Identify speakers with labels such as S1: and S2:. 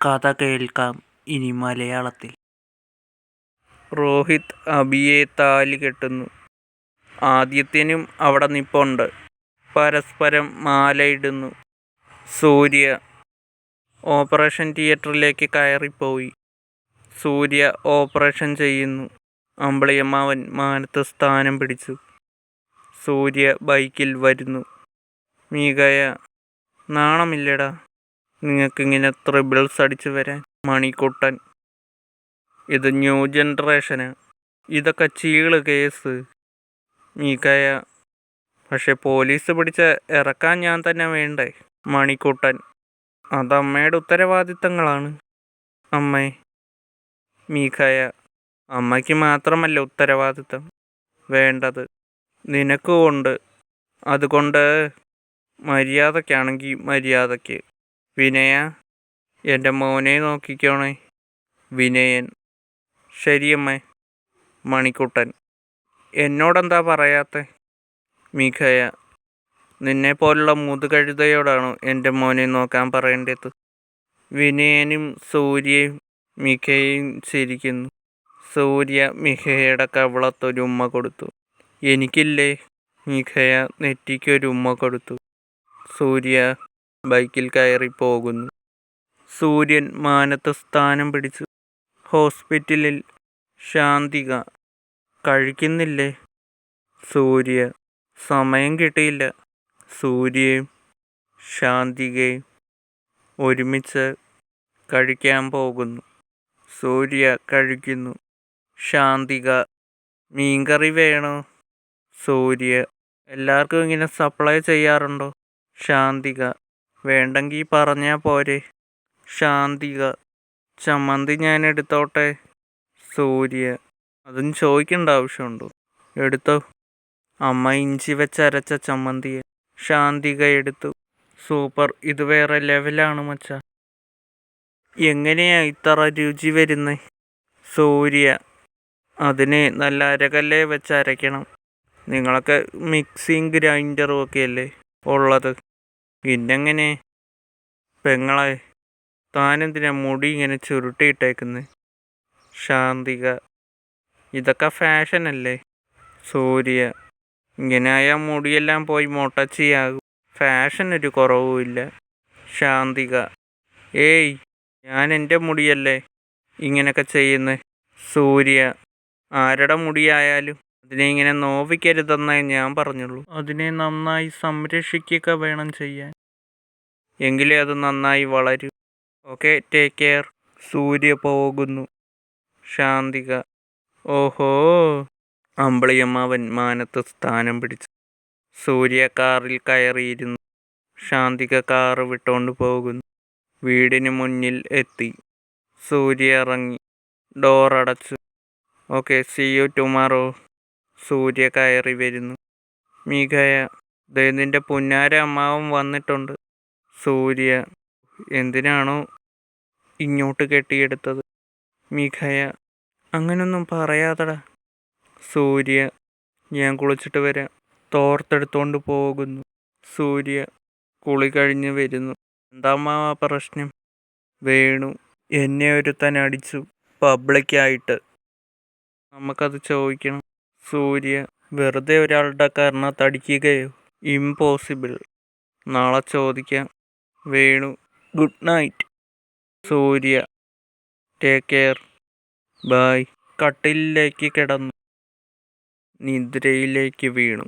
S1: കഥ കേൾക്കാം ഇനി മലയാളത്തിൽ. രോഹിത് അഭിയെ താലി കെട്ടുന്നു. ആദിത്യനും അവിടെ നിപ്പുണ്ട്. പരസ്പരം മാലയിടുന്നു. സൂര്യ ഓപ്പറേഷൻ തിയേറ്ററിലേക്ക് കയറിപ്പോയി. സൂര്യ ഓപ്പറേഷൻ ചെയ്യുന്നു. അമ്പിളിയമ്മാവൻ മാനത്ത് സ്ഥാനം പിടിച്ചു. സൂര്യ ബൈക്കിൽ വരുന്നു. മീകയ, നാണമില്ലടാ നിങ്ങൾക്കിങ്ങനെ ത്രിബിൾസ് അടിച്ചു വരാൻ? മണിക്കുട്ടൻ, ഇത് ന്യൂ ജനറേഷനാ, ഇതൊക്കെ ചീള് കേസ്. മീകയ, പക്ഷെ പോലീസ് പിടിച്ച് ഇറക്കാൻ ഞാൻ തന്നെ വേണ്ടേ? മണിക്കുട്ടൻ, അതമ്മയുടെ ഉത്തരവാദിത്തങ്ങളാണ് അമ്മേ. മീകയ, അമ്മയ്ക്ക് മാത്രമല്ല ഉത്തരവാദിത്തം വേണ്ടത്, നിനക്കുമുണ്ട്. അതുകൊണ്ട് മര്യാദയ്ക്കാണെങ്കിൽ മര്യാദയ്ക്ക്. വിനയ, എൻ്റെ മോനെ നോക്കിക്കോണേ. വിനയൻ, ശരിയമ്മേ. മണിക്കുട്ടൻ, എന്നോടെന്താ പറയാത്തെ? മീകയ, നിന്നെപ്പോലുള്ള മുതുകഴുതയോടാണോ എൻ്റെ മോനെ നോക്കാൻ പറയേണ്ടത്? വിനയനും സൂര്യയും മിഖയും ചിരിക്കുന്നു. സൂര്യ മിഖയുടെ കവിളത്തൊരു ഉമ്മ കൊടുത്തു. എനിക്കില്ലേ? മിഖയ നെറ്റിക്കൊരു ഉമ്മ കൊടുത്തു. സൂര്യ ബൈക്കിൽ കയറി പോകുന്നു. സൂര്യൻ മാനത്ത് സ്ഥാനം പിടിച്ചു. ഹോസ്പിറ്റലിൽ ശാന്തിക. കഴിക്കുന്നില്ലേ? സൂര്യ, സമയം കിട്ടിയില്ല. സൂര്യയും ശാന്തികയും ഒരുമിച്ച് കഴിക്കാൻ പോകുന്നു. സൂര്യ കഴിക്കുന്നു. ശാന്തിക, മീൻകറി വേണോ? സൂര്യ, എല്ലാവർക്കും ഇങ്ങനെ സപ്ലൈ ചെയ്യാറുണ്ടോ? ശാന്തിക, വേണ്ടെങ്കിൽ പറഞ്ഞാൽ പോരെ. ശാന്തിക, ചമ്മന്തി ഞാൻ എടുത്തോട്ടെ? സൂര്യ, അതും ചോദിക്കേണ്ട ആവശ്യമുണ്ടോ? എടുത്തോ, അമ്മ ഇഞ്ചി വെച്ചരച്ച ചമ്മന്തിയെ. ശാന്തിക എടുത്തു. സൂപ്പർ, ഇത് വേറെ ലെവലാണ് മച്ചാ. എങ്ങനെയാ ഇത്ര രുചി വരുന്നേ? സൂര്യ, അതിന് നല്ല അരകല്ലേ വെച്ച് അരയ്ക്കണം. നിങ്ങളൊക്കെ മിക്സിങ് ഗ്രൈൻഡറും ഒക്കെ അല്ലേ ഉള്ളത്, പിന്നെങ്ങനെ? പെങ്ങളെ, താനെന്തിനാ മുടി ഇങ്ങനെ ചുരുട്ടിയിട്ടേക്കുന്നത്? ശാന്തിക, ഇതൊക്കെ ഫാഷനല്ലേ? സൂര്യ, ഇങ്ങനെയായാൽ മുടിയെല്ലാം പോയി മൊട്ടച്ചിയാകും. ഫാഷനൊരു കുറവുമില്ല. ശാന്തിക, ഏയ്, ഞാൻ എൻ്റെ മുടിയല്ലേ ഇങ്ങനെയൊക്കെ ചെയ്യുന്നത്. സൂര്യ, ആരുടെ മുടിയായാലും അതിനെ ഇങ്ങനെ നോവിക്കരുതെന്നേ ഞാൻ പറഞ്ഞുള്ളൂ. അതിനെ നന്നായി സംരക്ഷിക്കുക വേണം ചെയ്യാൻ, എങ്കിലേ അത് നന്നായി വളരൂ. Okay, take care. സൂര്യ പോകുന്നു. ശാന്തിക, ഓഹോ. അമ്പിളിയമ്മാവൻ മാനത്ത് സ്ഥാനം പിടിച്ചു. സൂര്യ കാറിൽ കയറിയിരുന്നു. ശാന്തിക കാറ് വിട്ടുകൊണ്ട് പോകുന്നു. വീടിന് മുന്നിൽ എത്തി. സൂര്യ ഇറങ്ങി. ഡോർ അടച്ചു. Okay, see you tomorrow. Surya കയറി വരുന്നു. മീകയ, ദേ നിന്റെ പുന്നാര അമ്മാവൻ വന്നിട്ടുണ്ട്. സൂര്യ, എന്തിനാണോ ഇങ്ങോട്ട് കെട്ടിയെടുത്തത്? മീകയ, അങ്ങനൊന്നും പറയാതടാ. സൂര്യ, ഞാൻ കുളിച്ചിട്ട് വരാം. തോർത്തെടുത്തോണ്ട് പോകുന്നു. സൂര്യ കുളി കഴിഞ്ഞ് വരുന്നു. എന്താ അമ്മാവ പ്രശ്നം? വേണു എന്നെ ഒരുത്തൻ അടിച്ചു പബ്ലിക്കായിട്ട്, നമുക്കത് ചോദിക്കണം. സൂര്യ, വെറുതെ ഒരാളുടെ കർണത്തടിക്കുകയോ? ഇംപോസിബിൾ, നാളെ ചോദിക്കാം. Venu, good night. Surya, take care, bye. കട്ടിലിലേക്ക് കിടന്നു. നിദ്രയിലേക്ക് വീണു.